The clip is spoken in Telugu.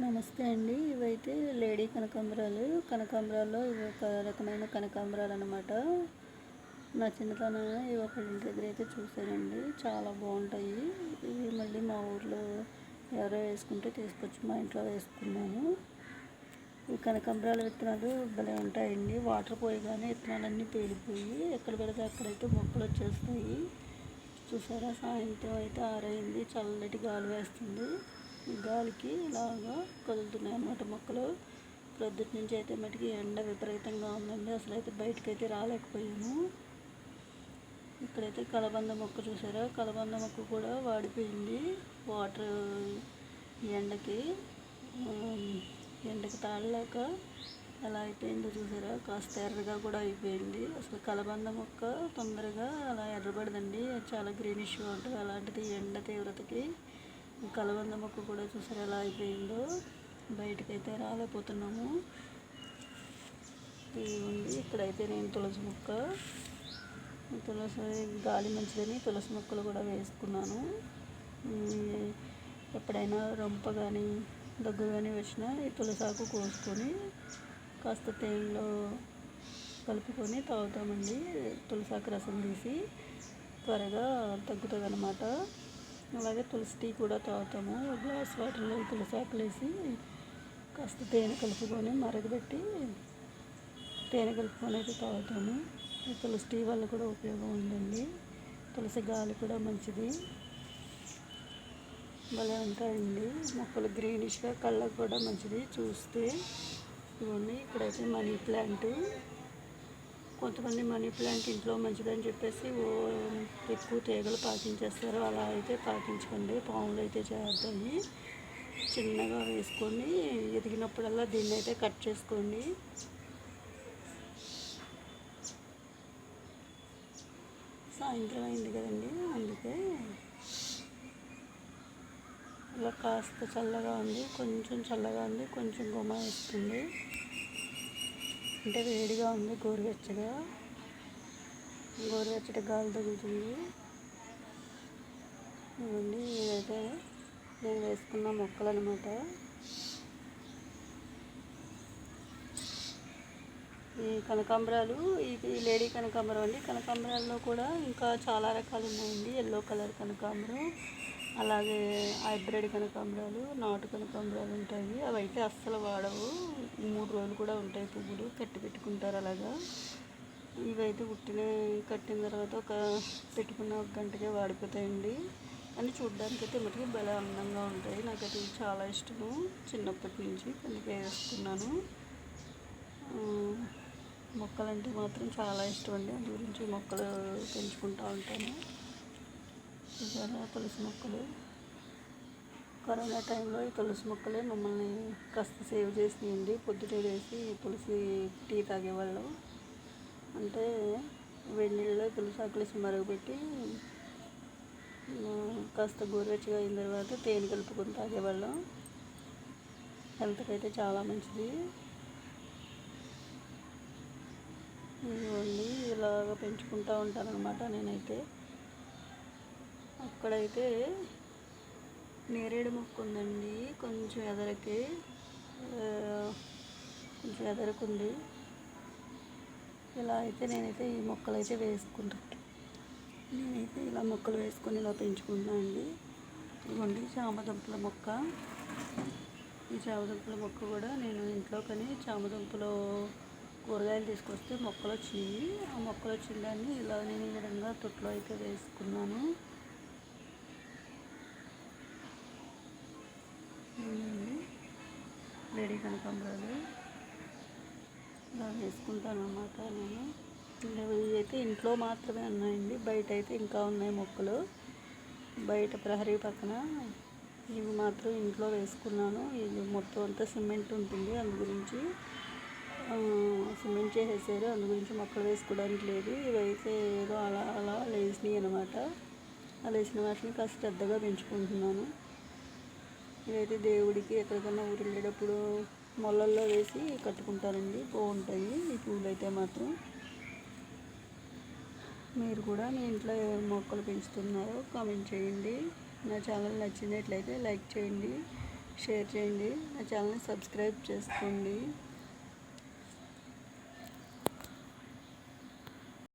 నమస్తే అండి. ఇవైతే లేడీ కనకాంబరాలు. కనకాంబరాల్లో ఇవి ఒక రకమైన కనకాంబరాలు అన్నమాట. నా చిన్నతనంలో ఇవి ఒకళ్ళ ఇంటి దగ్గర అయితే చూశానండి. చాలా బాగుంటాయి. ఇవి మళ్ళీ మా ఊర్లో ఎవరో వేసుకుంటే తీసుకొచ్చి మా ఇంట్లో వేసుకున్నాను. ఈ కనకాంబరాల విత్తనాలు భలే ఉంటాయండి. వాటర్ పోయగానే విత్తనాలన్నీ పేలిపోయి ఎక్కడ పెడితే అక్కడైతే మొక్కలు వచ్చేస్తాయి. చూసారా, సాయంత్రం అయితే ఆరైంది, చల్లటి గాలి వేస్తుంది. ఈ గాలికి ఇలాగా కదులుతున్నాయి అన్నమాట మొక్కలు. ప్రొద్దుటి నుంచి అయితే మటుకి ఎండ విపరీతంగా ఉందండి. అసలు అయితే బయటకైతే రాలేకపోయాను. ఇక్కడైతే కలబంద మొక్క చూసారా, కలబంద మొక్క కూడా వాడిపోయింది. వాటర్ ఎండకి తాళలేక ఎలా అయిపోయిందో చూసారా, కాస్త ఎర్రగా కూడా అయిపోయింది. అసలు కలబంద మొక్క తొందరగా అలా ఎర్రబడదండి, చాలా గ్రీనిష్గా ఉంటుంది. అలాంటిది ఎండ తీవ్రతకి కలబంద మొక్క కూడా చూసారా ఎలా అయిపోయిందో. బయటకైతే రాలేకపోతున్నాము. ఇదిగోండి, ఇక్కడైతే నేను తులసి మొక్క, గాలి మంచిదని తులసి మొక్కలు కూడా వేసుకున్నాను. ఎప్పుడైనా రొంప కానీ దగ్గు కానీ వచ్చినా ఈ తులసాకు కోసుకొని కాస్త తేనెలో కలుపుకొని తాగుతామండి. తులసాకు రసం తీసి త్వరగా తగ్గుతుంది అన్నమాట. అలాగే తులసి టీ కూడా తాగుతాము. గ్లాస్ వాటర్లో తులసాకులు వేసి కాస్త తేనె కలుపుకొని మరగబెట్టి తేనె కలుపుకొని అయితే తాగుతాము. ఈ తులసి టీ వల్ల కూడా ఉపయోగం ఉందండి. తులసి గాలి కూడా మంచిది. భలే ఉంటాయండి మొక్కలు, గ్రీనిష్గా, కళ్ళకు కూడా మంచిది చూస్తే. ఇవన్నీ ఇక్కడైతే మనీ ప్లాంట్. కొంతమంది మనీ ప్లాంట్ ఇంట్లో మంచిదని చెప్పేసి ఎక్కువ తీగలు పాకించేస్తారు. అలా అయితే పాకించకండి, పాములు అయితే చేరుతాయి. చిన్నగా వేసుకొని ఎదిగినప్పుడల్లా దీన్ని అయితే కట్ చేసుకోండి. సాయంత్రం అయింది కదండి, అందుకే ఇలా కాస్త చల్లగా ఉంది, కొంచెం చల్లగా ఉంది, కొంచెం గుమ్మ వేస్తుంది. అంటే వేడిగా ఉంది, గోరువెచ్చటి గాలి తగులుతుంది. ఇవన్నీ ఇదైతే నేను వేసుకున్న మొక్కలు అనమాట. ఈ కనకాంబరాలు, ఇది లేడీ కనకాంబరం అండి. కనకాంబరాల్లో కూడా ఇంకా చాలా రకాలు ఉన్నాయండి. ఎల్లో కలర్ కనకాంబరం, అలాగే హైబ్రిడ్ కనకాంబరాలు, నాటు కనకాంబరాలు ఉంటాయి. అవి అయితే అస్సలు వాడవు, 3 రోజులు కూడా ఉంటాయి పువ్వులు, కట్టి పెట్టుకుంటారు అలాగా. ఇవైతే కట్టిన తర్వాత పెట్టుకున్న 1 గంటకే వాడిపోతాయండి. కానీ చూడ్డానికైతే మటుకు భలే అందంగా ఉంటాయి. నాకైతే చాలా ఇష్టము, చిన్నప్పటి నుంచి అందుకే వేసుకున్నాను. మొక్కలంటే మాత్రం చాలా ఇష్టం అండి, అందు గురించి మొక్కలు పెంచుకుంటూ ఉంటాను. చూసారా, తులసి మొక్కలు. కరోనా టైంలో ఈ తులసి మొక్కలే మమ్మల్ని కాస్త సేవ్ చేసినాయండి. పొద్దుటే వేసి తులసి టీ తాగేవాళ్ళం. అంటే వేడి నీళ్ళలో తులసి ఆకులు వేసి మరగబెట్టి కాస్త గోరువెచ్చగా అయిన తర్వాత తేనె కలుపుకొని తాగేవాళ్ళం. హెల్త్కి అయితే చాలా మంచిది. ఇదిగోండి, ఇలాగ పెంచుకుంటూ ఉంటాను అనమాట నేనైతే. అక్కడైతే నేరేడు మొక్క ఉందండి, కొంచెం ఎదరకుంది. ఇలా అయితే నేనైతే ఈ మొక్కలు అయితే నేనైతే ఇలా మొక్కలు వేసుకొని ఇలా పెంచుకుంటున్నాను అండి. ఇదిగోండి చామదుంపల మొక్క. ఈ చామదుంపల మొక్క కూడా నేను ఇంట్లో కానీ చామదుంపలు కూరగాయలు తీసుకొస్తే మొక్కలు వచ్చినాయి. ఆ మొక్కలు వచ్చిన దాన్ని ఇలా నేను ఈ విధంగా తొట్లో అయితే వేసుకున్నాను. లేడీ కనకాంబరాలు ఇలా వేసుకుంటాను అన్నమాట నేను. ఇవి అయితే ఇంట్లో మాత్రమే ఉన్నాయండి, బయట అయితే ఇంకా ఉన్నాయి మొక్కలు. బయట ప్రహరీ పక్కన ఇవి మాత్రం ఇంట్లో వేసుకున్నాను. ఇది మొత్తం అంతా సిమెంట్ ఉంటుంది, అందు గురించి సిమెంట్ చేసేసారు, అందు గురించి మొక్కలు వేసుకోవడానికి లేదు. ఇవైతే ఏదో అలా లేచినాయి అనమాట. ఆ లేచిన వాటిని కాస్త శ్రద్ధగా పెంచుకుంటున్నాను. ఇవైతే దేవుడికి ఎక్కడికన్నా ఊరు వెళ్ళేటప్పుడు మొలల్లో వేసి కట్టుకుంటారండి, బాగుంటాయి ఈ పువ్వులు అయితే మాత్రం. మీరు కూడా మీ ఇంట్లో ఏ మొక్కలు పెంచుతున్నారో కామెంట్ చేయండి. నా ఛానల్ నచ్చినట్లయితే లైక్ చేయండి, షేర్ చేయండి. నా ఛానల్ని సబ్స్క్రైబ్ చేసుకోండి.